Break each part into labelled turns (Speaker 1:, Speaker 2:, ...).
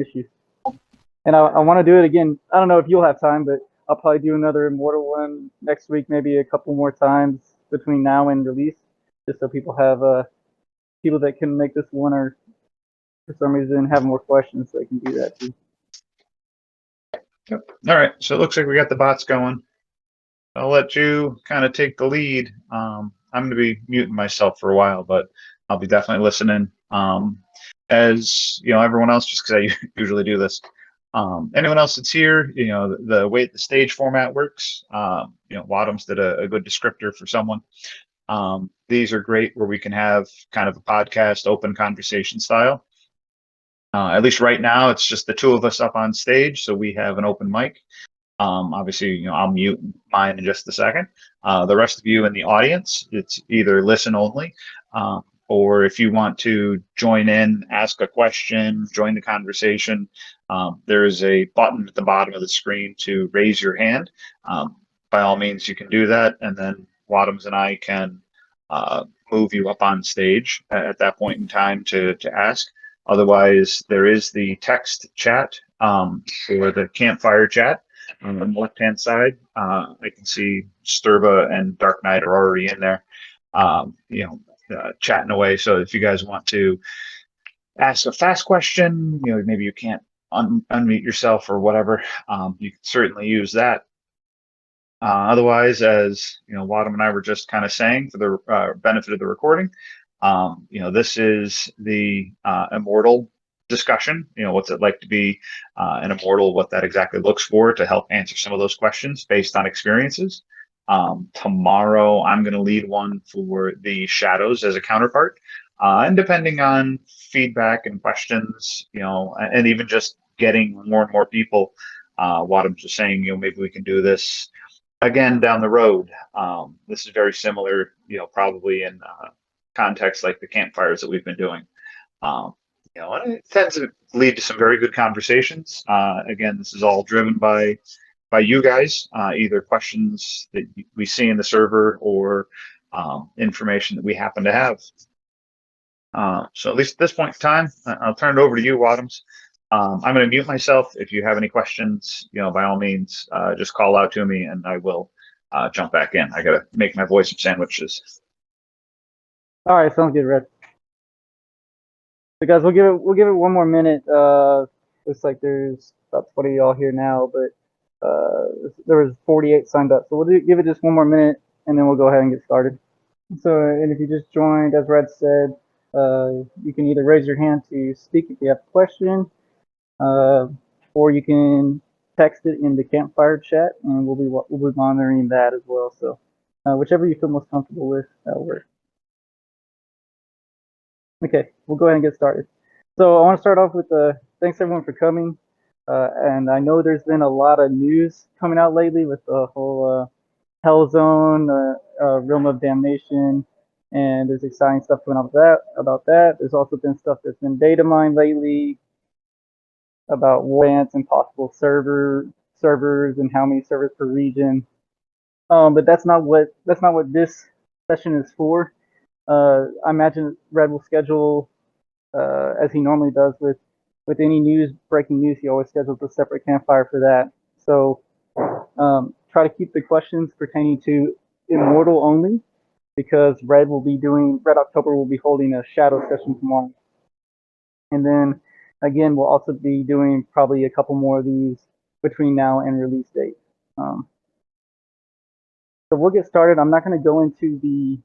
Speaker 1: issues. And I want to do it again. I don't know if you'll have time, but I'll probably do another Immortal one next week, maybe a couple more times between now and release, just so people have people that can make this one or for some reason have more questions, so they can do that too.
Speaker 2: Yep. All right, so it looks like we got the bots going. I'll let you kind of take the lead. I'm going to be muting myself for a while, but I'll be definitely listening. As you know, everyone else, just because I usually do this. Anyone else that's here, you know, the way the stage format works, you know, Wadums did a good descriptor for someone. These are great where we can have kind of a podcast, open conversation style. At least right now, it's just the two of us up on stage, so we have an open mic. Obviously, you know, I'll mute mine in just a second. The rest of you in the audience, it's either listen only, or if you want to join in, ask a question, join the conversation, there is a button at the bottom of the screen to raise your hand. By all means, you can do that, and then Wadums and I can move you up on stage at that point in time to ask. Otherwise, there is the text chat or the Campfire chat. On the left-hand side, I can see Sturba and Dark Knight are already in there, you know, chatting away. So if you guys want to ask a fast question, you know, maybe you can't unmute yourself or whatever, you can certainly use that. Otherwise, as you know, Wadum and I were just kind of saying for the benefit of the recording, you know, this is the Immortal discussion. You know, what's it like to be an Immortal, what that exactly looks for to help answer some of those questions based on experiences. Tomorrow, I'm going to lead one for the Shadows as a counterpart. And depending on feedback and questions, you know, and even just getting more and more people, Wadum's just saying, you know, maybe we can do this again down the road. This is very similar, you know, probably in context like the campfires that we've been doing. You know, and it tends to lead to some very good conversations. Again, this is all driven by you guys, either questions that we see in the server or information that we happen to have. So at least at this point in time, I'll turn it over to you, Wadums. I'm going to mute myself. If you have any questions, you know, by all means, just call out to me and I will jump back in. I got to make my voice some sandwiches.
Speaker 1: All right, sounds good, Red. So guys, we'll give it one more minute. Looks like there's about 20 of y'all here now, but there was 48 signed up. So we'll give it just one more minute and then we'll go ahead and get started. So, and if you just joined, as Red said, you can either raise your hand to speak if you have a question, or you can text it in the Campfire chat, and we'll be monitoring that as well. So, whichever you feel most comfortable with, that'll work. Okay, we'll go ahead and get started. So I want to start off with thanks everyone for coming. And I know there's been a lot of news coming out lately with the whole Hellzone, Realm of Damnation, and there's exciting stuff coming out about that. There's also been stuff that's been data mined lately about warrants and possible servers and how many servers per region. But that's not what this session is for. I imagine Red will schedule as he normally does with any breaking news. He always schedules a separate campfire for that. So try to keep the questions pertaining to Immortal only, because RedOctober will be holding a shadow session tomorrow. And then again, we'll also be doing probably a couple more of these between now and release date. So we'll get started. I'm not going to go into the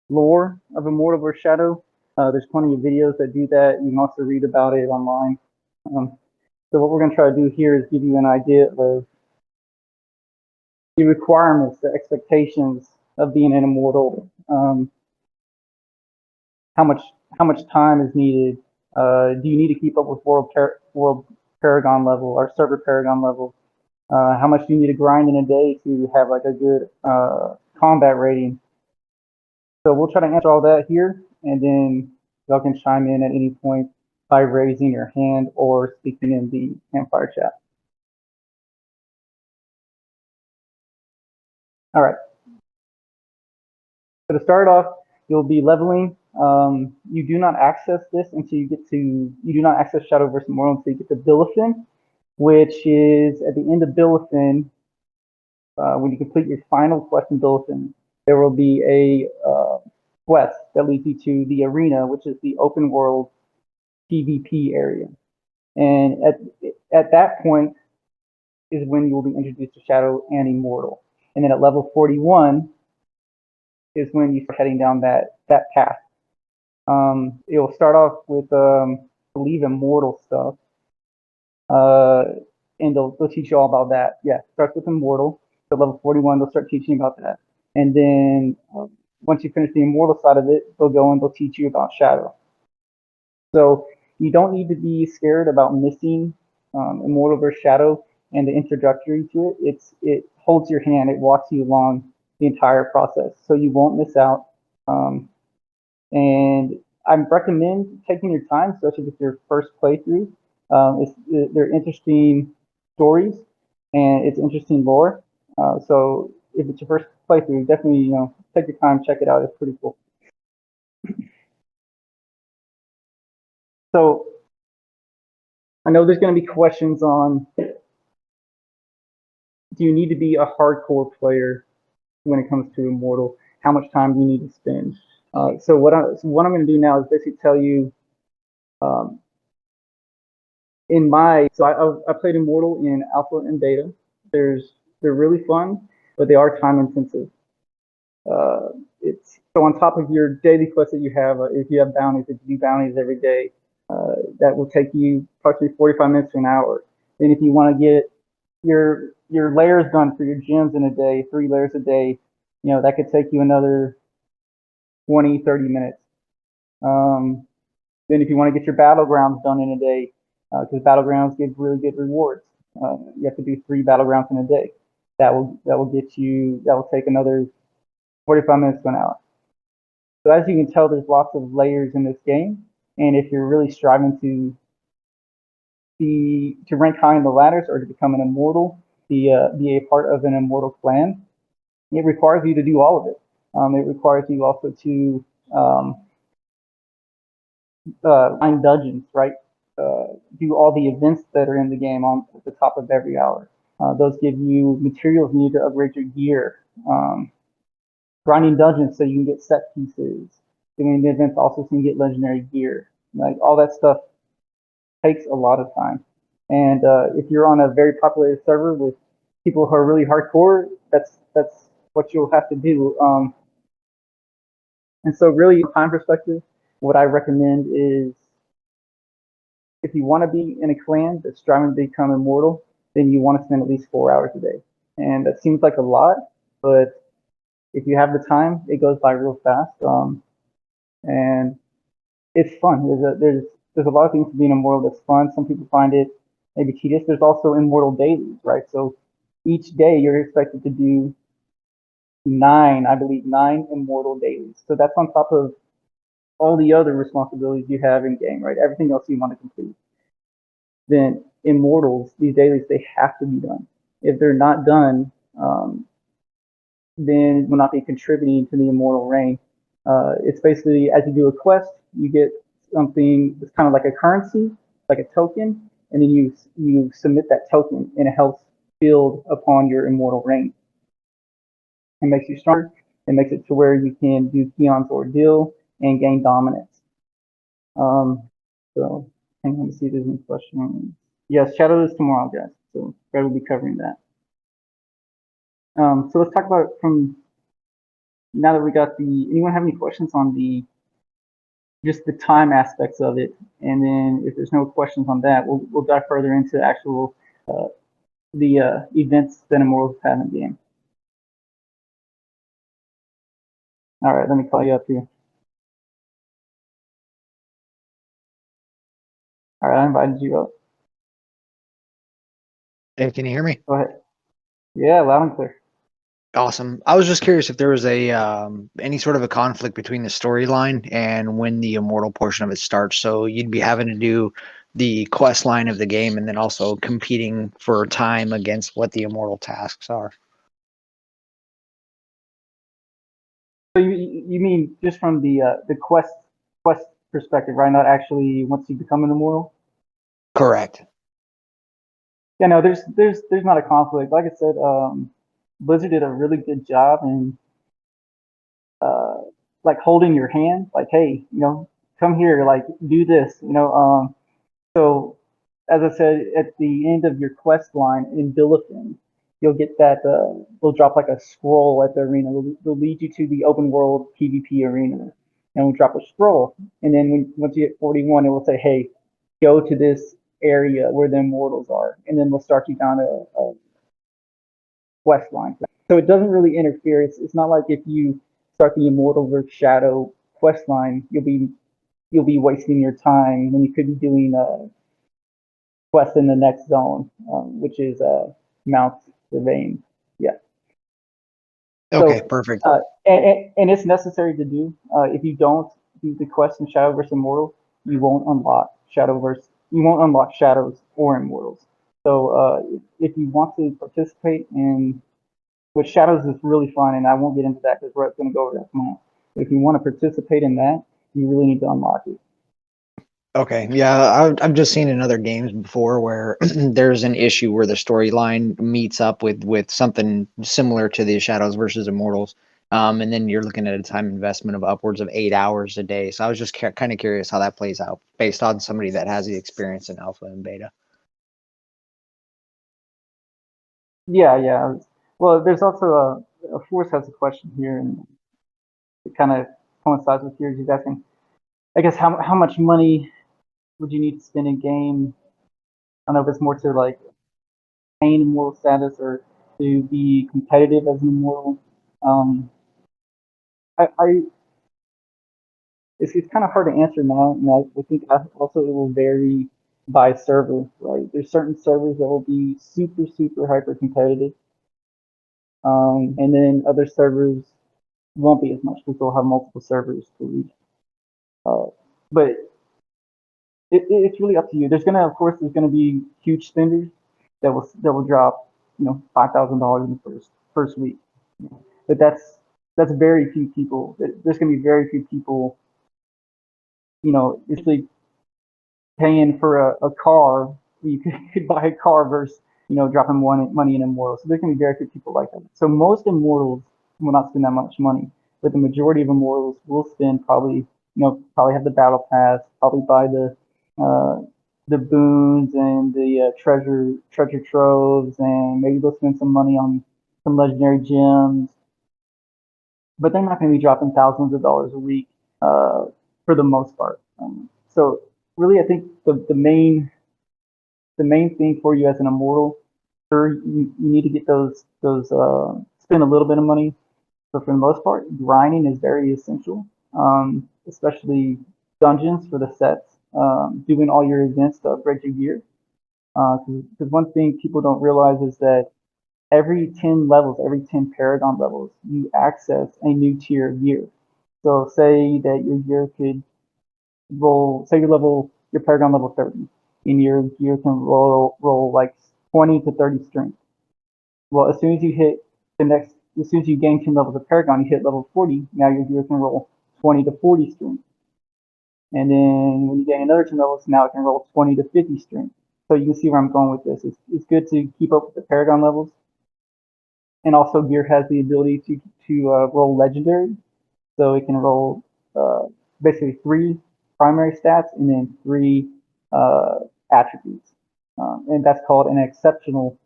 Speaker 1: lore of Immortal vs. Shadow. There's plenty of videos that do that. You can also read about it online. So what we're going to try to do here is give you an idea of the requirements, the expectations of being an Immortal. How much time is needed? Do you need to keep up with World Paragon level or Server Paragon level? How much do you need to grind in a day to have like a good combat rating? So we'll try to answer all that here, and then y'all can chime in at any point by raising your hand or speaking in the Campfire chat. All right. So to start off, you'll be leveling You do not access this until you get to, you do not access Shadow versus Immortal until you get to Billifin, which is at the end of Billifin, when you complete your final quest in Billifin, there will be a quest that leads you to the arena, which is the open world PvP area. And at that point is when you will be introduced to Shadow and Immortal. And then at level 41 is when you start heading down that path. It will start off with, I believe, Immortal stuff. And they'll teach you all about that. Yeah, starts with Immortal. So level 41, they'll start teaching you about that. And then once you finish the Immortal side of it, they'll go and they'll teach you about Shadow. So you don't need to be scared about missing Immortal versus Shadow and the introductory to it. It holds your hand. It walks you along the entire process, so you won't miss out. And I recommend taking your time, especially with your first playthrough. They're interesting stories and it's interesting lore. So if it's your first playthrough, definitely take your time, check it out. It's pretty cool. So I know there's going to be questions on, do you need to be a hardcore player when it comes to Immortal? How much time do you need to spend? So what I'm going to do now is basically tell you, I played Immortal in alpha and beta. They're really fun, but they are time intensive. So on top of your daily quests that you have, if you have bounties, if you do bounties every day, that will take you approximately 45 minutes to an hour. Then if you want to get your layers done for your gems in a day, 3 layers a day, that could take you another 20, 30 minutes. Then if you want to get your battlegrounds done in a day, because battlegrounds give really good rewards, you have to do 3 battlegrounds in a day. That will take another 45 minutes to an hour. So as you can tell, there's lots of layers in this game, and if you're really striving to rank high in the ladders or to become an immortal, be a part of an immortal clan, it requires you to do all of it. It requires you also to find dungeons, right? Do all the events that are in the game on the top of every hour. Those give you materials needed to upgrade your gear. Grinding dungeons so you can get set pieces. Doing the events also so you can get legendary gear. Like all that stuff takes a lot of time. And if you're on a very populated server with people who are really hardcore, that's what you'll have to do. And so really, from time perspective, what I recommend is if you want to be in a clan that's striving to become immortal, then you want to spend at least 4 hours a day. And that seems like a lot, but if you have the time, it goes by real fast. And it's fun. There's a lot of things to being immortal that's fun. Some people find it maybe tedious. There's also immortal dailies, right? So each day you're expected to do 9 immortal dailies. So that's on top of all the other responsibilities you have in game, right? Everything else you want to complete. Then immortals, these dailies, they have to be done. If they're not done, then will not be contributing to the immortal reign. It's basically, as you do a quest, you get something that's kind of like a currency, like a token, and then you submit that token, and it helps build upon your immortal reign. It makes you stronger. It makes it to where you can do Keon's Ordeal and gain dominance. So hang on to see if there's any questions. Yes, Shadow is tomorrow, guys. So Fred will be covering that. So let's talk about from now that we got anyone have any questions on just the time aspects of it, and then if there's no questions on that, we'll dive further into actual the events that Immortals have in game. All right, let me call you up here. All right, I invited you up.
Speaker 3: Hey, can you hear me?
Speaker 1: Go ahead. Yeah, loud and clear.
Speaker 3: Awesome. I was just curious if there was any sort of a conflict between the storyline and when the immortal portion of it starts. So you'd be having to do the quest line of the game and then also competing for time against what the immortal tasks are.
Speaker 1: So you mean just from the quest quest perspective, right? Not actually once you become an immortal.
Speaker 3: Correct.
Speaker 1: Yeah, no, there's not a conflict. Like I said, Blizzard did a really good job in like holding your hand, like, hey, come here, like do this, So as I said, at the end of your quest line in Billifin, you'll get that they'll drop like a scroll at the arena. They'll lead you to the open world PvP arena, and we'll drop a scroll. And then once you get 41, it will say, hey, go to this area where the immortals are, and then we'll start you down a quest line. So it doesn't really interfere. It's not like if you start the Immortal versus Shadow quest line, you'll be wasting your time when you could be doing a quest in the next zone, which is Mount Vein. Yeah.
Speaker 3: Okay,
Speaker 1: So,
Speaker 3: perfect.
Speaker 1: and it's necessary to do. If you don't do the quest in Shadow versus Immortal, you won't unlock Shadows or Immortals. So if you want to participate in which Shadows is really fun, and I won't get into that because Rhett's going to go over that tomorrow. If you want to participate in that, you really need to unlock it.
Speaker 3: Okay, yeah, I've just seen in other games before where there's an issue where the storyline meets up with something similar to the Shadows versus Immortals, and then you're looking at a time investment of upwards of 8 hours a day. So I was just kind of curious how that plays out based on somebody that has the experience in alpha and beta.
Speaker 1: Yeah, yeah. Well, there's also a Force has a question here, and it kind of coincides with yours. He's asking, I guess, how much money would you need to spend in game? I don't know if it's more to like gain immortal status or to be competitive as an immortal. Um, I it's kind of hard to answer now, and I think also it will vary by server, right? There's certain servers that will be super, super hyper competitive, and then other servers won't be as much because they'll have multiple servers to reach. But it's really up to you. Of course, there's gonna be huge spenders that will drop, $5,000 in the first week. But that's very few people. There's gonna be very few people, usually paying for a car. You could buy a car versus dropping money in Immortals. So there can be very few people like that. So most Immortals will not spend that much money, but the majority of Immortals will spend probably have the battle pass, probably buy the boons and the treasure troves, and maybe they'll spend some money on some legendary gems. But they're not going to be dropping thousands of dollars a week for the most part. So really, I think the main thing for you as an immortal, sure, you need to get those spend a little bit of money, but for the most part, grinding is very essential, especially dungeons for the sets, doing all your events to upgrade your gear. Because one thing people don't realize is that every 10 levels, every 10 Paragon levels, you access a new tier of gear. So say that your gear could say your Paragon level 30, and your gear can roll like 20 to 30 strength. Well, as soon as you gain 10 levels of Paragon, you hit level 40, now your gear can roll 20 to 40 strength. And then when you gain another 10 levels, now it can roll 20 to 50 strength. So you can see where I'm going with this. It's good to keep up with the Paragon levels. And also gear has the ability to roll legendary. So it can roll basically 3 primary stats and then 3 attributes. And that's called an exceptional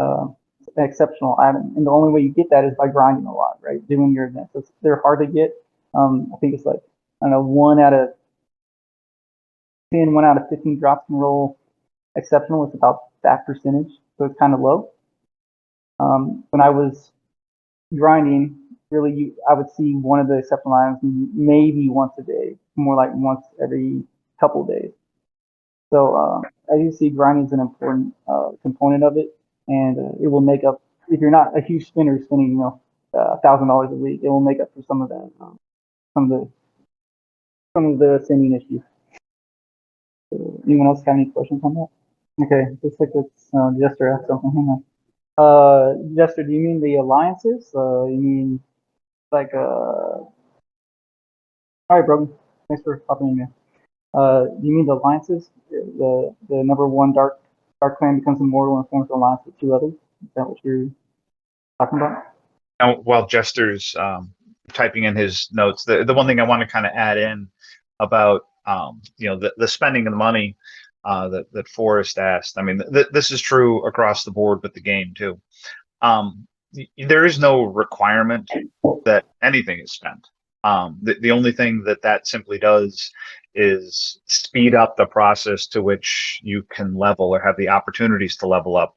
Speaker 1: item. And the only way you get that is by grinding a lot, right? Doing your events. They're hard to get. I think it's like, I don't know, 1 out of 10, 1 out of 15 drops can roll exceptional. It's about that percentage. So it's kind of low. When I was grinding, really, I would see one of the exceptional items maybe once a day, more like once every couple of days. So as you see, grinding is an important component of it, and it will make up. If you're not a huge spender, spending $1,000 a week, it will make up for some of that, some of the sending issues. So, anyone else have any questions on that? Okay, looks like it's Jester asked something. Hang on. Jester, do you mean the alliances? You mean like all right, bro. Thanks for popping in here. You mean the alliances? The number one dark clan becomes immortal and forms an alliance with two others. Is that what you're talking about?
Speaker 2: Now, while Jester's typing in his notes, the one thing I want to kind of add in about the spending of the money that Forrest asked. I mean, this is true across the board with the game too. There is no requirement that anything is spent. The only thing that simply does is speed up the process to which you can level or have the opportunities to level up.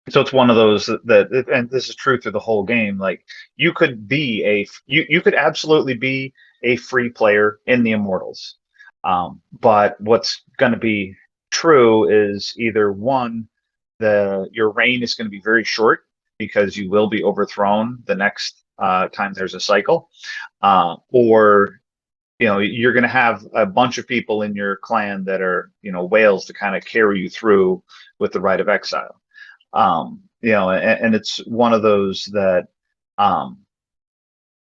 Speaker 2: So it's one of those that, and this is true through the whole game. Like you could be you could absolutely be a free player in the Immortals. But what's going to be true is either one, your reign is going to be very short because you will be overthrown the next time there's a cycle, or you're going to have a bunch of people in your clan that are whales to kind of carry you through with the Rite of Exile. And it's one of those that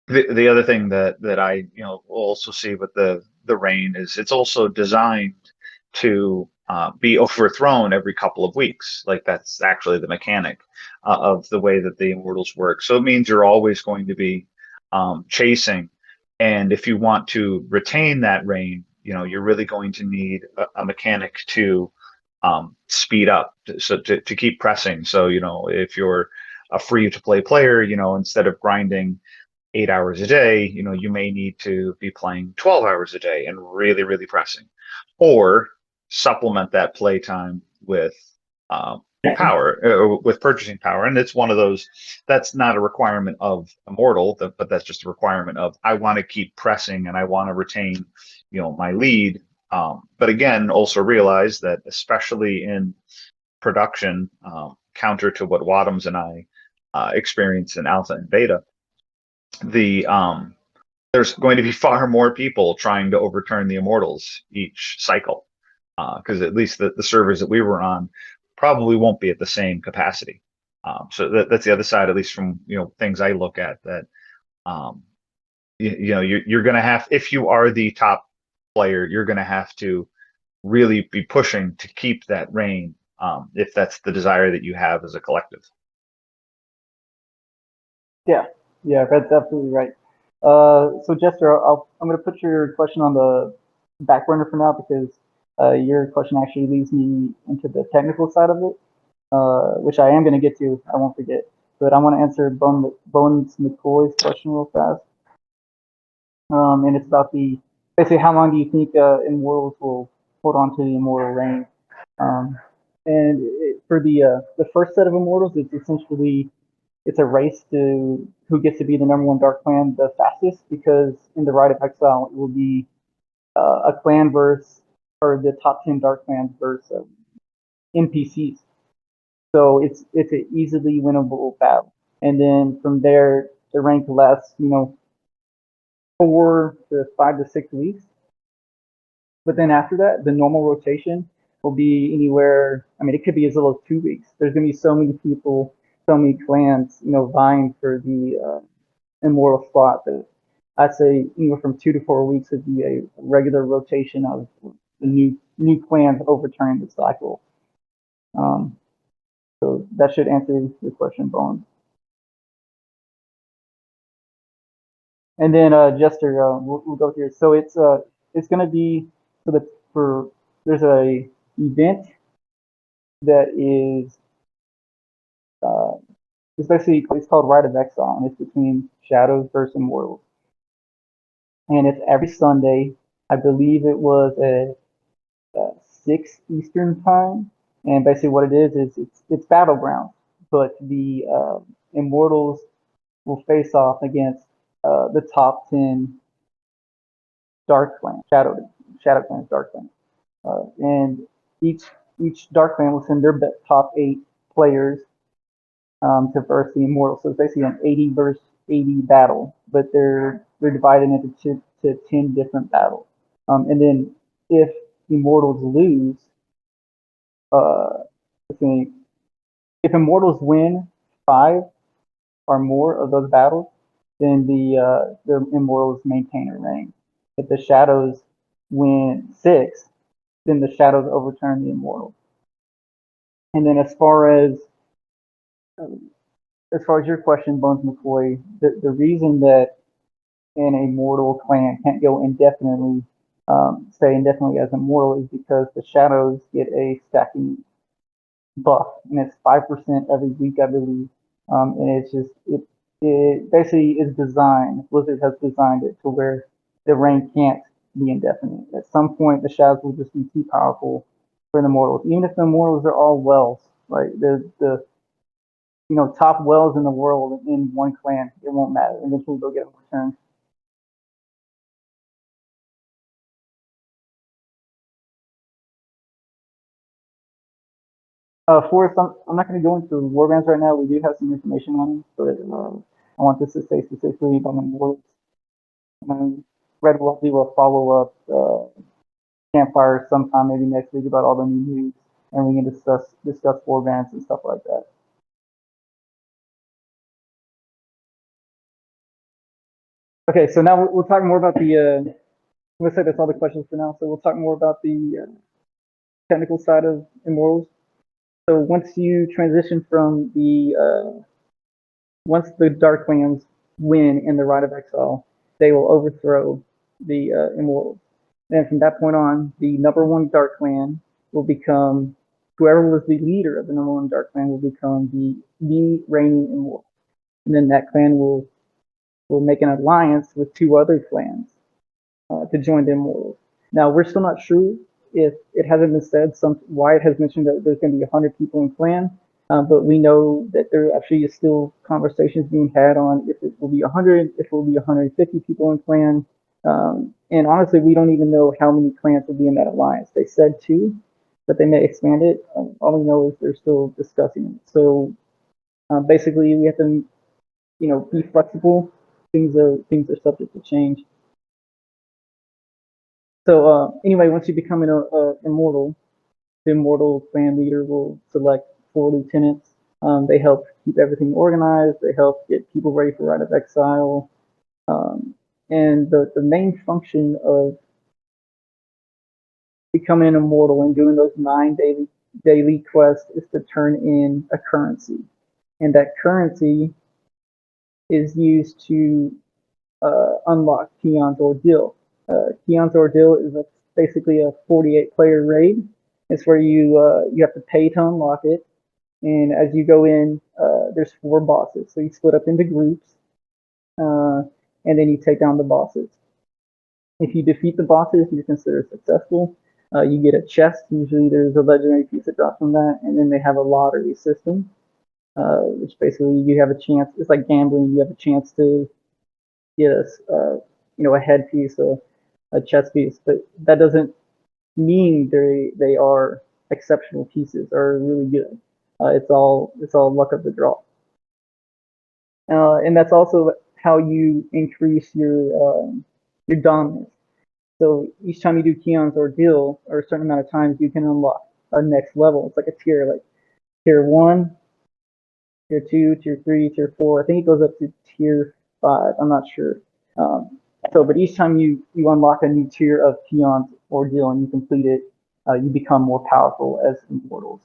Speaker 2: the other thing that I also see with the reign is it's also designed to be overthrown every couple of weeks. Like that's actually the mechanic of the way that the Immortals work. So it means you're always going to be chasing, and if you want to retain that reign, you're really going to need a mechanic to speed up, to keep pressing. So if you're a free to play player, instead of grinding 8 hours a day, you may need to be playing 12 hours a day and really, really pressing, or supplement that play time with power, with purchasing power. And it's one of those that's not a requirement of Immortal, but that's just a requirement of I want to keep pressing and I want to retain, my lead. But again, also realize that especially in production, counter to what Wadums and I experience in alpha and beta, there's going to be far more people trying to overturn the Immortals each cycle, because at least the servers that we were on probably won't be at the same capacity. So that's the other side, at least from things I look at, that you're going to have, if you are the top player, you're going to have to really be pushing to keep that reign, if that's the desire that you have as a collective.
Speaker 1: Yeah, that's absolutely right. So Jester, I'm going to put your question on the back burner for now because your question actually leads me into the technical side of it, which I am going to get to. I won't forget. But I want to answer Bones McCoy's question real fast. And it's about basically how long do you think Immortals will hold on to the Immortal reign? For the first set of Immortals, it's essentially it's a race to who gets to be the number one dark clan the fastest, because in the Rite of Exile it will be a clan versus, or the top 10 dark clans versus NPCs. So it's an easily winnable battle, and then from there the rank lasts 4 to 5 to 6 weeks. But then after that, the normal rotation will be anywhere. I mean, it could be as little as 2 weeks. There's going to be so many people, so many clans, vying for the Immortal spot that I'd say anywhere from 2 to 4 weeks would be a regular rotation of the new clans overturning the cycle. So that should answer your question, Bones. And then Jester, we'll go here. So it's going to be there's a event that is it's called Rite of Exile, and it's between Shadows versus Immortals, and it's every Sunday. I believe it was at 6 Eastern time, and basically what it is it's Battleground, but the Immortals will face off against the top 10 Dark Clan, Shadow Clans, Dark Clan, and each Dark Clan will send their top 8 players to verse the Immortals. So it's basically an 80 versus 80 battle, but they're divided into 10 different battles. And then if Immortals lose, if Immortals win 5 or more of those battles, then the Immortals maintain a reign. If the shadows win 6, then the shadows overturn the immortal. And then as far as your question, Bones McCoy, the reason that an immortal clan can't go indefinitely, stay indefinitely as immortal, is because the shadows get a stacking buff, and it's 5% every week, I believe. And it's just it basically is designed. Blizzard has designed it to where the rank can't be indefinite. At some point, the shadows will just be too powerful for the immortals. Even if the immortals are all wells, like the top wells in the world in one clan, it won't matter. Eventually, they'll get them returned. Forrest, I'm not going to go into warbands right now. We do have some information on it, but I want this to stay specifically about the wards. Red will do a follow-up Campfire sometime, maybe next week, about all the new news, and we can discuss warbands and stuff like that. Okay, so now we'll talk more about the. Let's say that's all the questions for now. So we'll talk more about the technical side of Immortals. So once you transition from once the Dark Clans win in the Rite of Exile, they will overthrow the Immortals. And from that point on, the #1 Dark Clan will become, whoever was the leader of the #1 Dark Clan will become the reigning Immortal. And then that clan will make an alliance with 2 other clans to join the Immortals. Now, we're still not sure, if it hasn't been said. Wyatt has mentioned that there's going to be 100 people in clan, but we know that there actually is still conversations being had on if it will be 100, if it will be 150 people in clan. And honestly, we don't even know how many clans will be in that alliance. They said 2, but they may expand it. All we know is they're still discussing it. So basically, we have to, be flexible. Things are subject to change. So anyway, once you become an immortal, the immortal clan leader will select 4 lieutenants. They help keep everything organized. They help get people ready for Rite of Exile. And the main function of becoming an immortal and doing those 9 daily quests is to turn in a currency, and that currency is used to unlock Keon's Ordeal. Keon's Ordeal is basically a 48-player raid. It's where you have to pay to unlock it, and as you go in, there's 4 bosses. So you split up into groups, and then you take down the bosses. If you defeat the bosses, you're considered successful. You get a chest. Usually there's a legendary piece that drops from that, and then they have a lottery system, which basically you have a chance. It's like gambling. You have a chance to get a headpiece, a chest piece, but that doesn't mean they are exceptional pieces or really good. It's all luck of the draw, and that's also how you increase your dominance. So each time you do Keon's Ordeal, or a certain amount of times, you can unlock a next level. It's like a tier, like tier 1, tier 2, tier 3, tier 4. I think it goes up to tier 5. I'm not sure. But each time you unlock a new tier of Keon's Ordeal and you complete it, you become more powerful as immortals.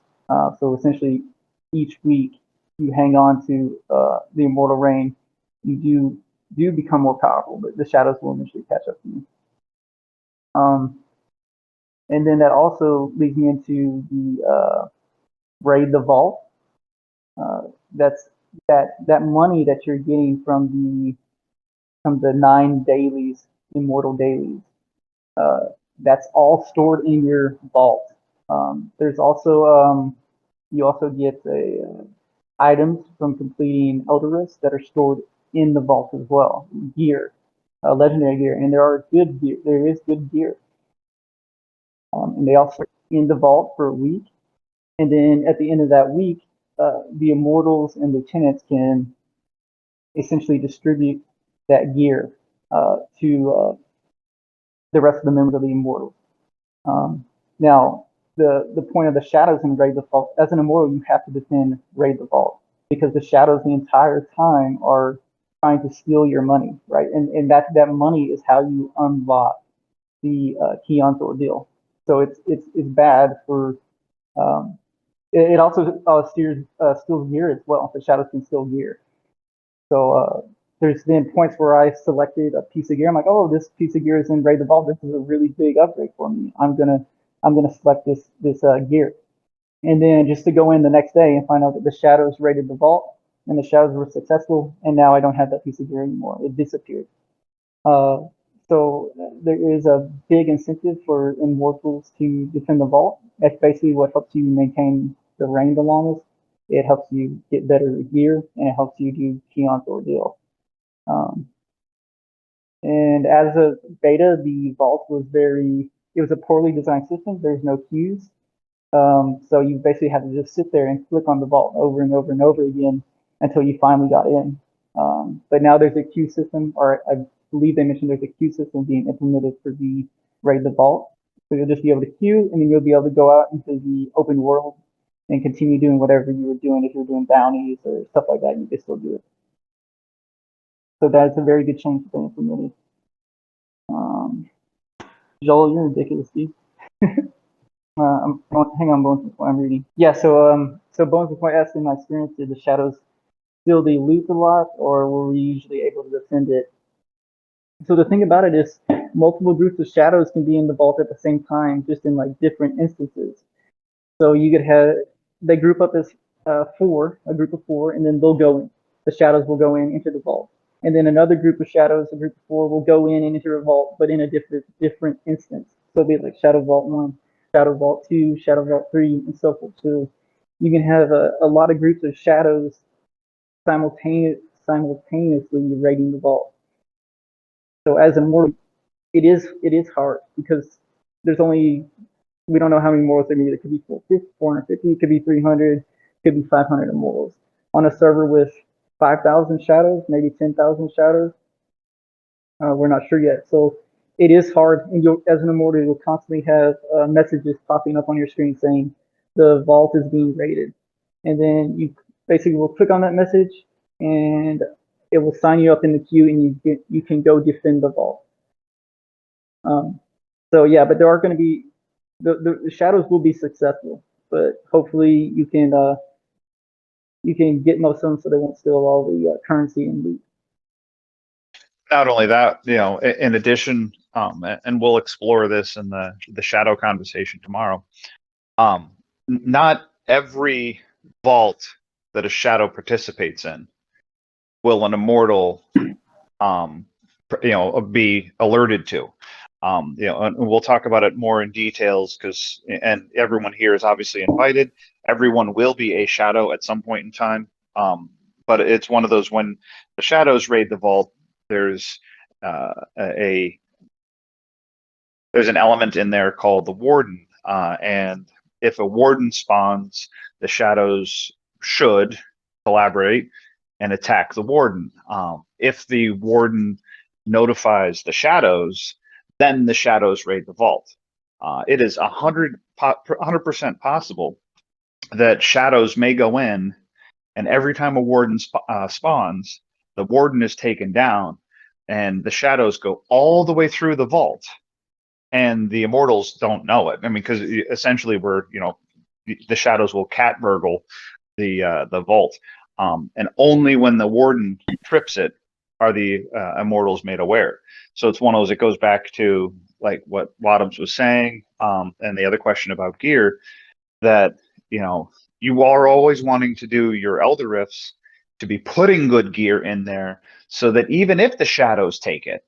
Speaker 1: So essentially, each week you hang on to the immortal reign, you do become more powerful, but the shadows will eventually catch up to you. And then that also leads me into the raid the vault. That's that money that you're getting from the 9 dailies, immortal dailies. That's all stored in your vault. There's also you also get items from completing Eldorus that are stored in the vault as well. Gear, legendary gear, and there is good gear. And they also in the vault for a week, and then at the end of that week, the immortals and lieutenants can essentially distribute that gear to the rest of the members of the immortals. Now, the point of the shadows in Raid the Vault, as an immortal, you have to defend Raid the Vault, because the shadows the entire time are trying to steal your money, right? And that money is how you unlock the key on ordeal. So it's bad for it also steals gear as well. The shadows can steal gear. So there's been points where I selected a piece of gear. I'm like, oh, this piece of gear is in Raid the Vault. This is a really big upgrade for me. I'm gonna select this gear, and then just to go in the next day and find out that the shadows raided the vault and the shadows were successful, and now I don't have that piece of gear anymore. It disappeared. Uh, so there is a big incentive for Immortals to defend the vault. That's basically what helps you maintain the reign the longest. It helps you get better gear, and it helps you do key on ordeal. And as a beta, the vault was it was a poorly designed system. There's no queues. So you basically have to just sit there and click on the vault over and over and over again until you finally got in. But now there's a queue system, or I believe they mentioned there's a queue system being implemented for the Raid the Vault. So you'll just be able to queue, and then you'll be able to go out into the open world and continue doing whatever you were doing. If you were doing bounties or stuff like that, you can still do it. So that's a very good change that they implemented. Joel, you're ridiculous, Steve. Hang on, Bones, I'm reading. Yeah, so Bones before I asked in my experience, did the shadows steal the loot a lot, or were we usually able to defend it? So the thing about it is, multiple groups of shadows can be in the vault at the same time, just in like different instances. So you could have they group up as a group of four, and then they'll go in. The shadows will go in into the vault, and then another group of shadows, a group of four, will go in and enter a vault, but in a different instance. So it'll be like Shadow Vault 1, Shadow Vault 2, Shadow Vault 3, and so forth. So you can have a lot of groups of shadows simultaneously raiding the vault. So as a mortal, it is hard because there's only we don't know how many mortals there may be. It could be 450, it could be 300, it could be 500 immortals on a server with 5,000 shadows, maybe 10,000 shadows. We're not sure yet. So it is hard, and as an immortal, you'll constantly have messages popping up on your screen saying the vault is being raided, and then you basically will click on that message, and it will sign you up in the queue, and you can go defend the vault. So yeah, but there are going to be the shadows will be successful, but hopefully you can get most of them so they won't steal all the currency and loot.
Speaker 2: Not only that, in addition, and we'll explore this in the shadow conversation tomorrow. Not every vault that a shadow participates in will an immortal, be alerted to. And we'll talk about it more in details and everyone here is obviously invited. Everyone will be a shadow at some point in time. But it's one of those when the shadows raid the vault, there's an element in there called the warden, and if a warden spawns, the shadows should collaborate and attack the warden. If the warden notifies the shadows, then the shadows raid the vault. It is 100% possible that shadows may go in, and every time a warden spawns, the warden is taken down, and the shadows go all the way through the vault, and the immortals don't know it. I mean, because essentially the shadows will cat burgle the vault, and only when the warden trips it are the immortals made aware. So it's one of those. It goes back to like what Wadums was saying, and the other question about gear, that you are always wanting to do your Elder Rifts to be putting good gear in there, so that even if the shadows take it,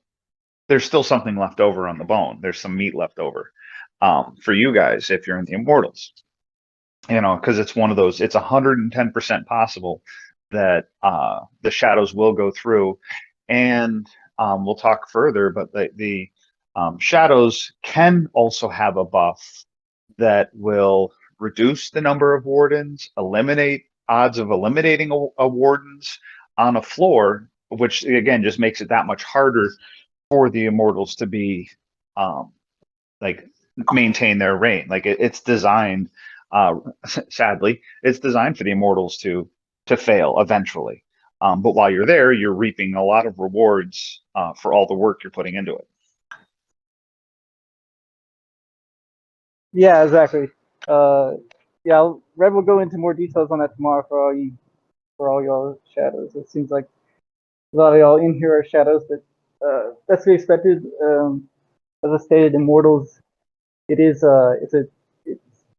Speaker 2: there's still something left over on the bone. There's some meat left over for you guys if you're in the Immortals. Because it's one of those. It's 110% possible that the shadows will go through, and we'll talk further. But the shadows can also have a buff that will reduce the number of wardens, eliminate odds of eliminating a wardens on a floor, which again just makes it that much harder for the immortals to be maintain their reign. Like it's designed, sadly, it's designed for the immortals to fail eventually. But while you're there, you're reaping a lot of rewards for all the work you're putting into it.
Speaker 1: Yeah, exactly. Yeah, Red will go into more details on that tomorrow for all y'all shadows. It seems like a lot of y'all in here are shadows, but that's to be expected. As I stated, Immortals, it is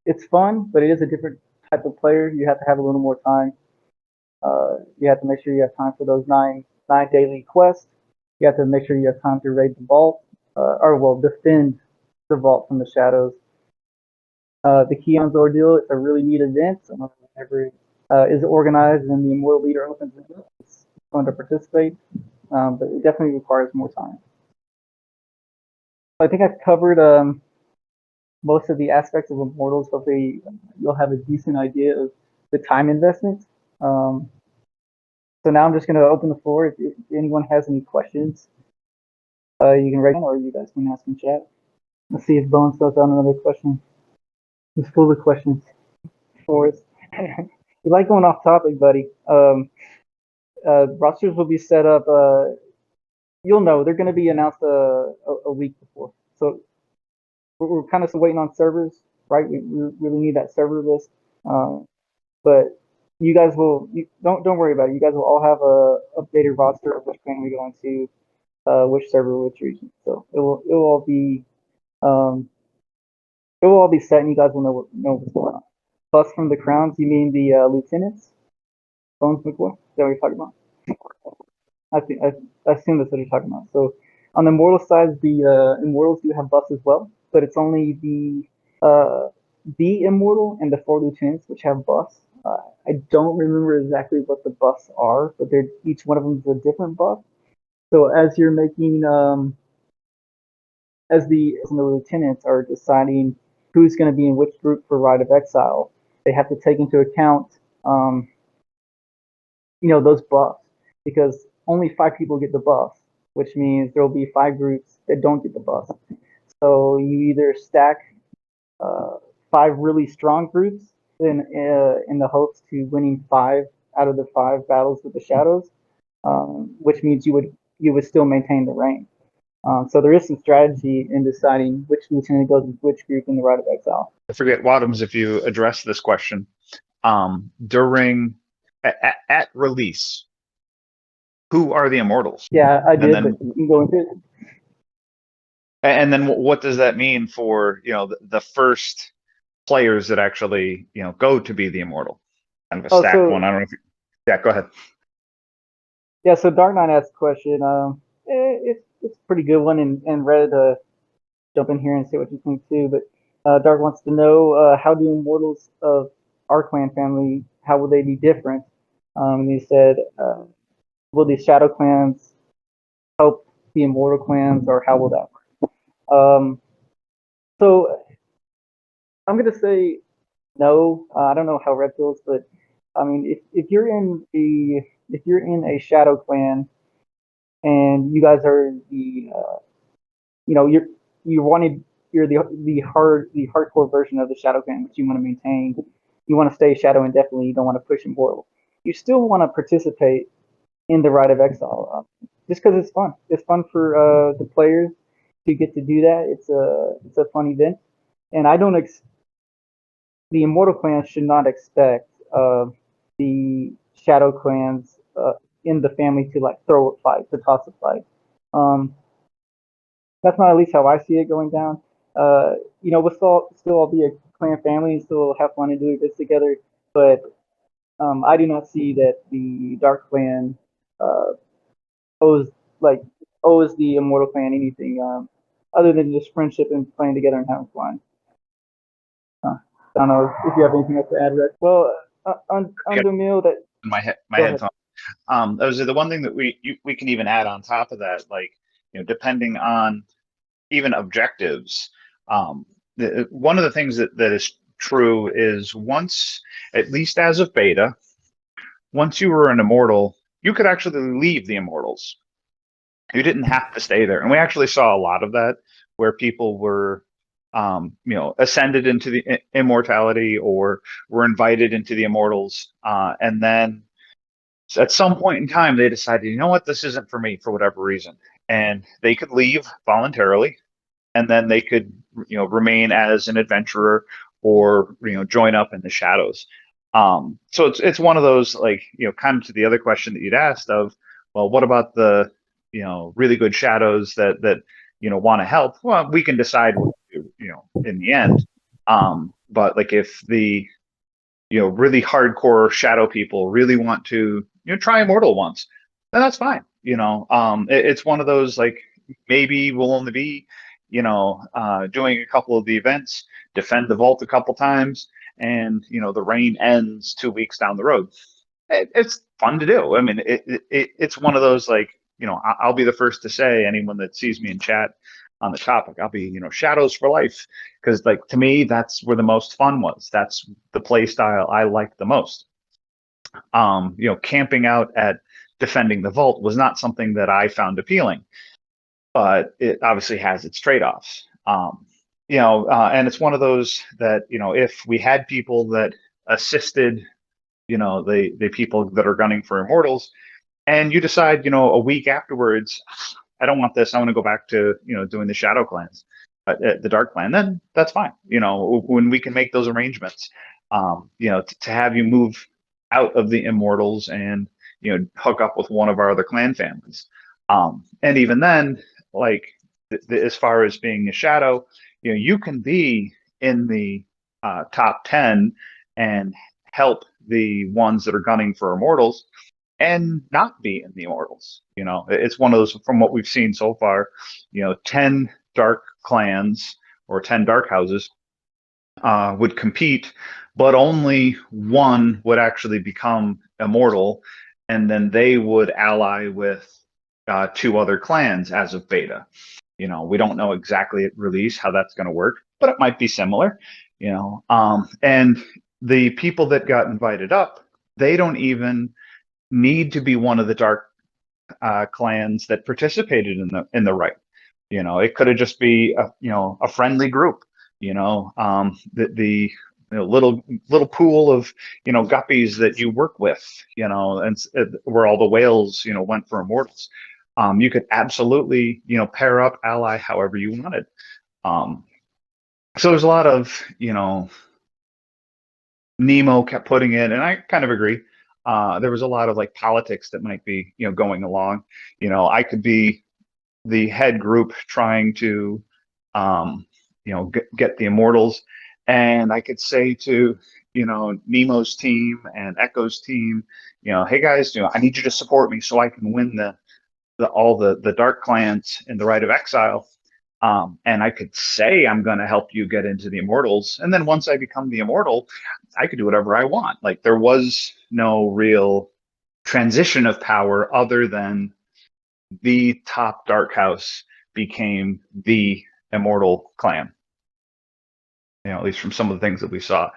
Speaker 1: it's fun, but it is a different type of player. You have to have a little more time. You have to make sure you have time for those nine daily quests. You have to make sure you have time to raid the vault, or well, defend the vault from the shadows. The Keon's Ordeal, it's a really neat event. Whenever is organized and the Immortal leader opens it up, it's fun to participate, but it definitely requires more time. I think I've covered most of the aspects of Immortals. Hopefully, you'll have a decent idea of the time investment. So now I'm just going to open the floor. If anyone has any questions, you can write in or you guys can ask in chat. Let's see if Bones throws out another question. He's full of questions for us. You like going off topic, buddy. Rosters will be set up. You'll know they're going to be announced a week before. So we're kind of still waiting on servers, right? We really need that server list. But you guys will don't worry about it. You guys will all have a updated roster of which clan we're going to, which server, which region. So it will all be set, and you guys will know what's going on. Plus, from the crowns, you mean the lieutenants? Bones McCoy? Is that what you're talking about? I assume that's what you're talking about. So on the Immortal side, the Immortals do have buffs as well, but it's only the Immortal and the 4 lieutenants which have buffs. I don't remember exactly what the buffs are, but each one of them is a different buff. So as you're making as the lieutenants are deciding who's going to be in which group for Rite of Exile, they have to take into account those buffs, because only 5 people get the buff, which means there will be 5 groups that don't get the buff. So you either stack 5 really strong groups in the hopes to winning 5 out of the 5 battles with the shadows, which means you would still maintain the rank. So there is some strategy in deciding which lieutenant goes with which group in the Rite of Exile.
Speaker 2: I forget, Wadums, if you address this question during at release. Who are the Immortals?
Speaker 1: Yeah, I did,
Speaker 2: then,
Speaker 1: but you can go into it.
Speaker 2: And then what does that mean for the first players that actually go to be the Immortal? Kind of a stacked one. I don't know if you... Yeah, go ahead.
Speaker 1: Yeah, so Dark Knight asked a question. It's a pretty good one, and Red, jump in here and say what you think too. But Dark wants to know how do Immortals of our clan family, how will they be different? And he said, will the Shadow clans help the Immortal clans, or how will that work? So I'm gonna say no. I don't know how Red feels, but I mean, if you're in a Shadow clan and you guys are you're the hardcore version of the Shadow clan, which you want to maintain. You want to stay Shadow indefinitely. You don't want to push Immortal. You still want to participate in the Rite of Exile, just because it's fun. It's fun for the players to get to do that. It's a fun event, and I don't. The Immortal clans should not expect the Shadow clans in the family to like throw a fight, to toss a fight. That's not at least how I see it going down. We'll still all be a clan family and still have fun and do this together. But I do not see that the Dark Clan owes the Immortal Clan anything other than just friendship and playing together and having fun. I don't know if you have anything else to add, Rick. Well, under Mill, that
Speaker 2: my head's on. Those are the one thing that we can even add on top of that, like depending on even objectives. One of the things that is true is once, at least as of beta, once you were an Immortal, you could actually leave the Immortals. You didn't have to stay there, and we actually saw a lot of that where people were ascended into the immortality or were invited into the Immortals, and then at some point in time they decided, you know what, this isn't for me for whatever reason, and they could leave voluntarily, and then they could remain as an adventurer or join up in the shadows. So it's one of those, like, kind of to the other question that you'd asked of, well, what about the really good shadows that want to help? Well, we can decide what to do, in the end. But like if the really hardcore shadow people really want to try Immortal once, then that's fine. It's one of those, like, maybe we'll only be doing a couple of the events, defend the vault a couple times, and the rain ends 2 weeks down the road. It's fun to do. I mean, it's one of those, like, I'll be the first to say, anyone that sees me in chat on the topic, I'll be shadows for life, because, like, to me, that's where the most fun was. That's the play style I liked the most. Camping out at defending the vault was not something that I found appealing, but it obviously has its trade-offs. And it's one of those that if we had people that assisted the people that are gunning for Immortals, and you decide a week afterwards, I don't want this, I want to go back to doing the Shadow Clans, the Dark Clan, then that's fine. When we can make those arrangements, to have you move out of the Immortals and hook up with one of our other clan families, and even then, like, as far as being a shadow, you can be in the top 10 and help the ones that are gunning for Immortals and not be in the Immortals. It's one of those, from what we've seen so far, 10 dark clans or 10 dark houses would compete, but only one would actually become Immortal, and then they would ally with 2 other clans as of beta. We don't know exactly at release how that's going to work, but it might be similar. And the people that got invited up, they don't even need to be one of the dark clans that participated in the right. It could have just be a friendly group. The little pool of guppies that you work with, and where all the whales went for Immortals. You could absolutely pair up, ally however you wanted. So there's a lot of Nemo kept putting in, and I kind of agree. There was a lot of, like, politics that might be going along. I could be the head group trying to get the Immortals, and I could say to Nemo's team and Echo's team, hey guys, I need you to support me so I can win all the dark clans in the Rite of Exile. And I could say I'm going to help you get into the Immortals, and then once I become the Immortal, I could do whatever I want. Like, there was no real transition of power other than the top dark house became the Immortal clan. At least from some of the things that we saw.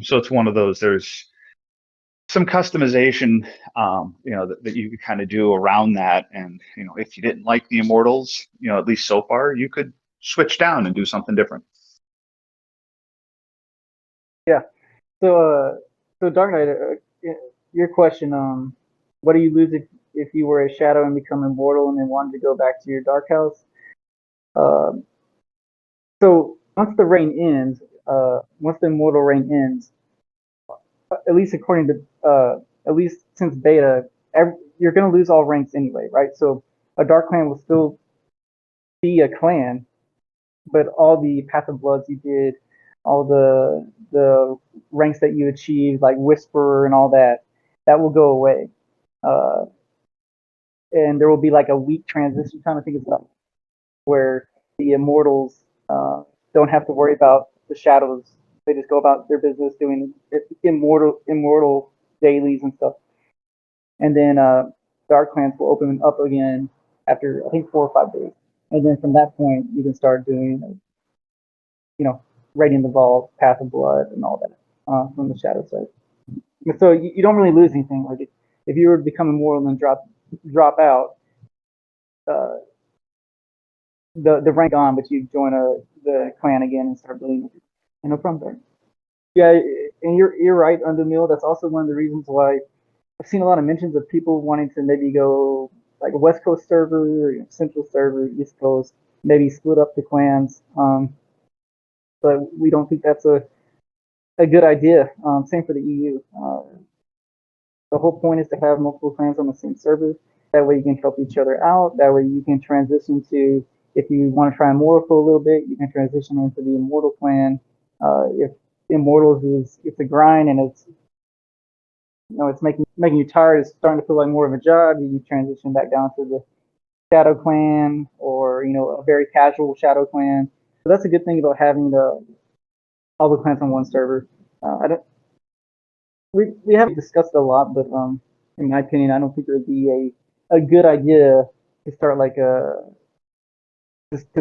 Speaker 2: So it's one of those. There's some customization, that you could kind of do around that. And if you didn't like the Immortals, at least so far, you could switch down and do something different.
Speaker 1: Yeah. So Dark Knight, your question, what do you lose if you were a shadow and become Immortal and then wanted to go back to your Dark House? So once the reign ends, once the Immortal reign ends, at least according to, at least since beta, you're going to lose all ranks anyway, right? So a Dark Clan will still be a clan, but all the Path of Bloods you did, all the ranks that you achieved, like Whisperer and all that, that will go away. And there will be like a week transition time, I think it's about, where the Immortals don't have to worry about the shadows. They just go about their business doing immortal dailies and stuff. And then Dark Clans will open up again after, I think, 4 or 5 days. And then from that point, you can start doing, Raiding the Vault, Path of Blood, and all that from the shadow side. So you don't really lose anything. Like, if you were to become Immortal and drop out, the rank on, but you join the clan again and start building from there. Yeah, and you're right, Undermill. That's also one of the reasons why I've seen a lot of mentions of people wanting to maybe go like a West Coast server, Central server, East Coast, maybe split up the clans. but we don't think that's a good idea. Same for the EU. The whole point is to have multiple clans on the same server. That way you can help each other out. That way you can transition to, if you want to try Immortal for a little bit, you can transition into the Immortal clan. If Immortals is it's a grind and it's it's making you tired, it's starting to feel like more of a job, you transition back down to the Shadow clan or a very casual Shadow clan. So that's a good thing about having all the clans on one server. I don't we haven't discussed it a lot, but in my opinion, I don't think it would be a good idea to start like to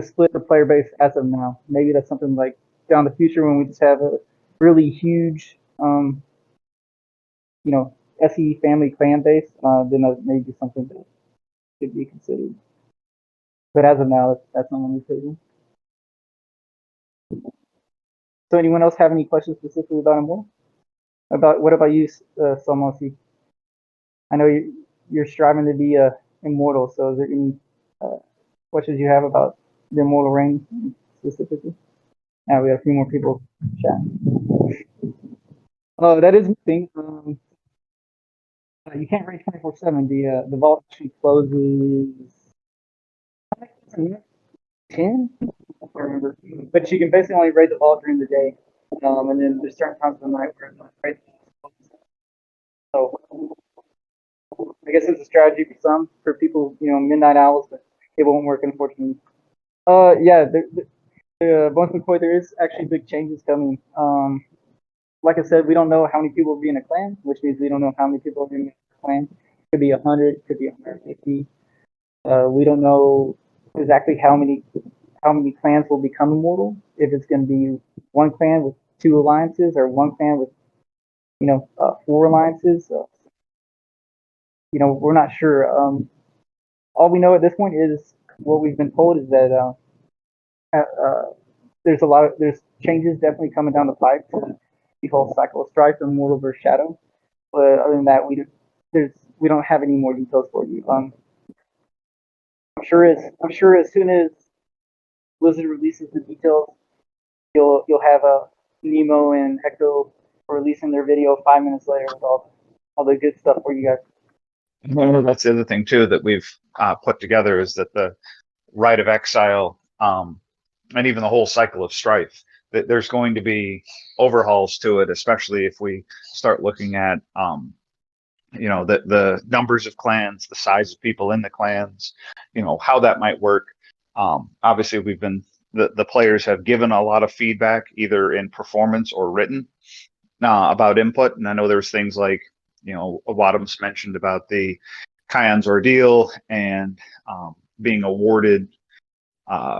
Speaker 1: split the player base as of now. Maybe that's something like down the future when we just have a really huge SE family clan base, then that may be something that could be considered. But as of now, that's not on the table. So anyone else have any questions specifically about Immortal? What about you, Salmosi? I know you're striving to be immortal. So is there any questions you have about the immortal reign specifically? Now we have a few more people chat. Oh, that is the thing. You can't read 24/7. The vault actually closes 10. I don't remember, but you can basically only raid the vault during the day, and then there's certain times of the night where it's not raid. So I guess it's a strategy for some, for people, midnight owls, but it won't work, unfortunately. Yeah, Bones McCoy, there is actually big changes coming. Like I said, we don't know how many people will be in a clan, which means we don't know how many people are in a clan. Could be 100, could be 150. We don't know exactly how many clans will become immortal. If it's going to be one clan with 2 alliances or one clan with 4 alliances. We're not sure. All we know at this point is what we've been told is that there's changes definitely coming down the pipe to the whole cycle of strife from Immortal versus Shadow. But other than that, we don't have any more details for you. I'm sure as soon as Blizzard releases the details, you'll have Nemo and Echo releasing their video 5 minutes later with all the good stuff for you guys.
Speaker 2: Well, that's the other thing too that we've put together is that the Rite of Exile, and even the whole cycle of strife, that there's going to be overhauls to it, especially if we start looking at the numbers of clans, the size of people in the clans, how that might work. Obviously, the players have given a lot of feedback, either in performance or written, about input. And I know there's things like, Wadums mentioned about the Kion's ordeal and being awarded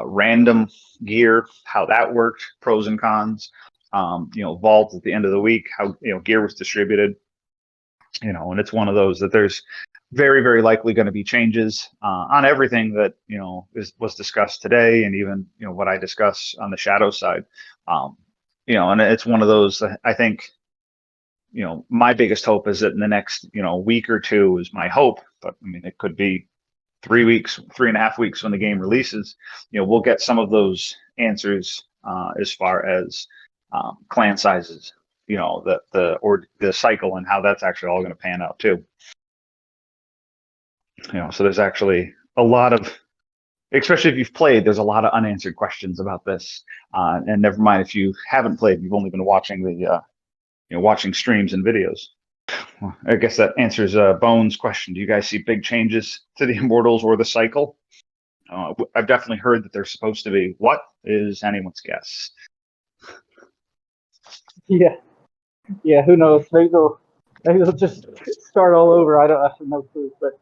Speaker 2: random gear, how that worked, pros and cons. Vault at the end of the week, how gear was distributed. And it's one of those that there's very, very likely going to be changes on everything that was discussed today, and even what I discuss on the Shadow side. And it's one of those. I think my biggest hope is that in the next week or two is my hope, but I mean it could be 3 weeks, 3.5 weeks when the game releases. We'll get some of those answers as far as clan sizes. The cycle and how that's actually all going to pan out too. So there's actually a lot of, especially if you've played, there's a lot of unanswered questions about this. And never mind if you haven't played, you've only been watching watching streams and videos. Well, I guess that answers Bones' question. Do you guys see big changes to the Immortals or the cycle? I've definitely heard that they're supposed to be. What is anyone's guess?
Speaker 1: Yeah, who knows? Maybe they'll just start all over. I have no clue, but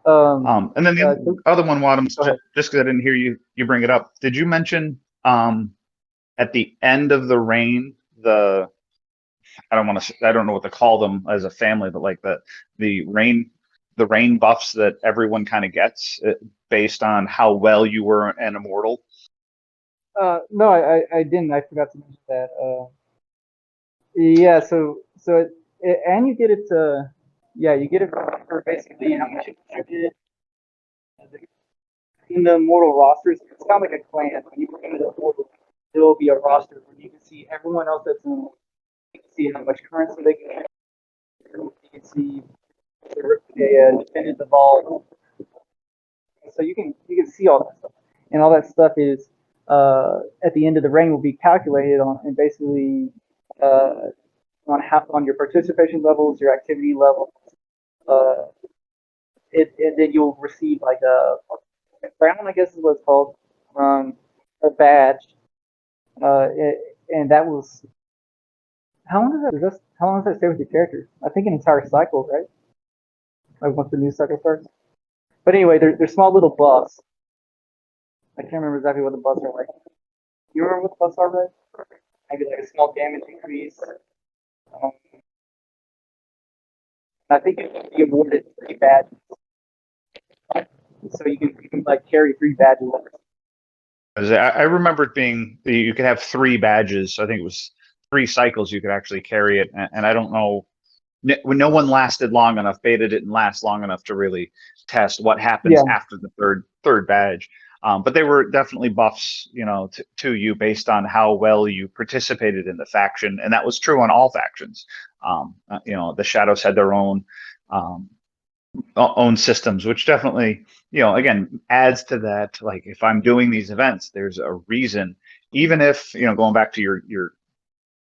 Speaker 2: and then the other one, Wadums, just because I didn't hear you bring it up. Did you mention at the end of the reign, I don't know what to call them as a family, but like the rain buffs that everyone kind of gets based on how well you were an immortal?
Speaker 1: No, I didn't. I forgot to mention that. Yeah, so and you get it you get it for basically how much you contributed in the immortal rosters. It's kind of like a clan when you become an immortal. there will be a roster where you can see everyone else that's in. You can see how much currency they get. You can see the defended the ball. So you can see all that stuff, and all that stuff is at the end of the reign will be calculated on and basically on your participation levels, your activity levels. And then you'll receive like a crown, I guess is what it's called, a badge, and that was how long how long does that stay with your character? I think an entire cycle, right? Like once the new cycle starts. But anyway, they're small little buffs. I can't remember exactly what the buffs are like. You remember what the buffs are, right? Maybe like a small damage increase. I think it can be awarded 3 badges. So you can like carry 3 badges.
Speaker 2: I remember it being you could have 3 badges. I think it was 3 cycles you could actually carry it, and I don't know. When no one lasted long enough, beta didn't last long enough to really test what happens after the third badge. But they were definitely buffs, to you based on how well you participated in the faction, and that was true on all factions. The Shadows had their own systems, which definitely, again, adds to that. Like if I'm doing these events, there's a reason. Even if, going back to your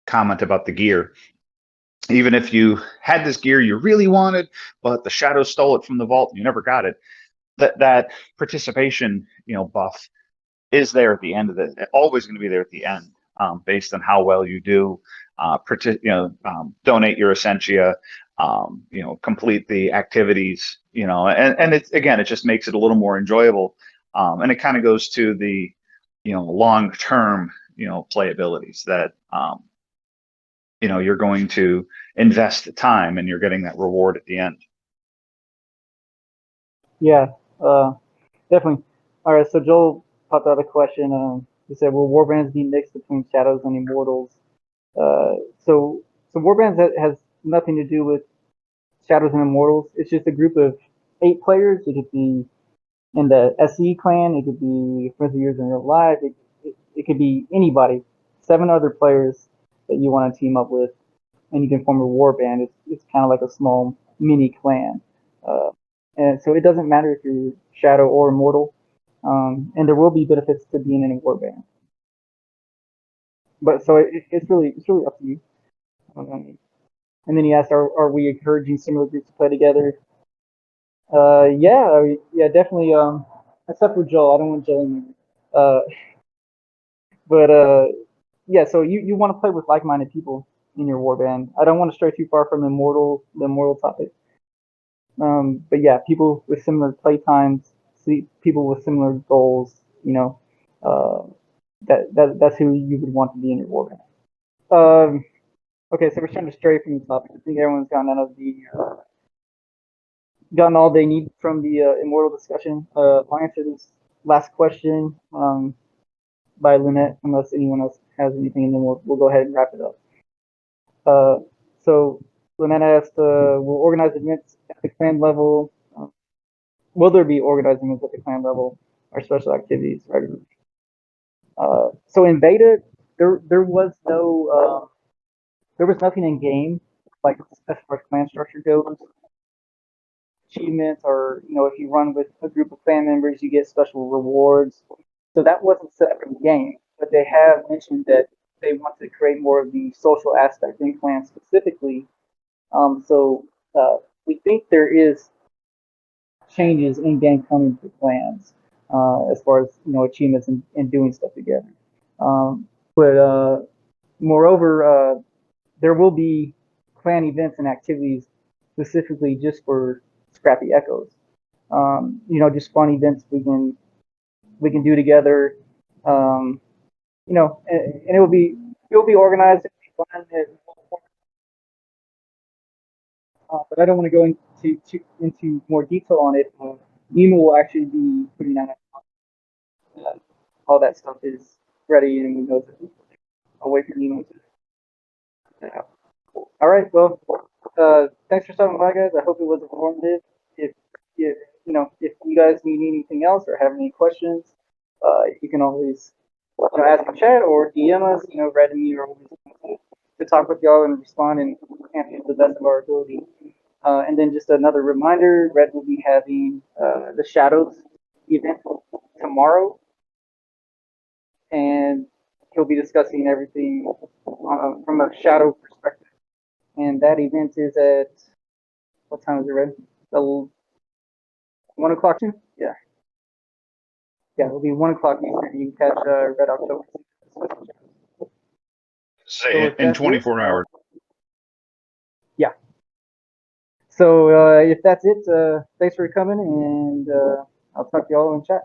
Speaker 2: comment about the gear, even if you had this gear you really wanted, but the Shadows stole it from the vault and you never got it, that participation, buff is there at the end of it. Always going to be there at the end, based on how well you do. Donate your essentia, complete the activities, and it's, again, it just makes it a little more enjoyable. And it kind of goes to the, long-term, playabilities that, you're going to invest the time and you're getting that reward at the end.
Speaker 1: Yeah, definitely. All right, so Joel popped out a question. He said, "Will warbands be mixed between Shadows and Immortals?" So warbands has nothing to do with Shadows and Immortals. It's just a group of 8 players. It could be in the SE clan. It could be Friends of Yours in Real Life. It could be anybody. 7 other players that you want to team up with, and you can form a warband. It's kind of like a small mini clan. And so it doesn't matter if you're Shadow or Immortal, and there will be benefits to being in a warband. But so it's really up to you. And then he asked, "Are we encouraging similar groups to play together?" Yeah, definitely. Except for Joel, I don't want Joel in there. But yeah, so you want to play with like-minded people in your warband. I don't want to stray too far from the immortal topic. But yeah, people with similar play times, people with similar goals, that's who you would want to be in your warband. Okay, so we're starting to stray from the topic. I think everyone's gotten all they need from the Immortal discussion. I'll answer this last question by Lynette, unless anyone else has anything, and then we'll go ahead and wrap it up. So Lynette asked, will organized events at the clan level, will there be organized events at the clan level or special activities regularly? So in beta, there was nothing in game, like as far as clan structure goes. Achievements, or if you run with a group of clan members, you get special rewards. So that wasn't set up in the game, but they have mentioned that they want to create more of the social aspect in clans specifically. So we think there is changes in game coming for clans, as far as achievements and doing stuff together. But moreover, there will be clan events and activities specifically just for Scrappy Echoes. Just fun events we can do together. And it will be organized. It'll be fun. But I don't want to go into more detail on it. Nemo will actually be putting out all that stuff is ready, and we know that. I'll wait for Nemo to. All right. Well, thanks for stopping by, guys. I hope it was informative. If you guys need anything else or have any questions, you can always ask in chat or DM us. Red and me are always to talk with y'all and respond and answer to the best of our ability. And then just another reminder, Red will be having the Shadows event tomorrow, and he'll be discussing everything from a shadow perspective. And that event is at, what time is it, Red? 1 o'clock? Yeah. Yeah, it'll be 1 o'clock Eastern. You can catch RedOctober.
Speaker 2: Say in 24 hours.
Speaker 1: Yeah. So if that's it, thanks for coming, and I'll talk to y'all in chat.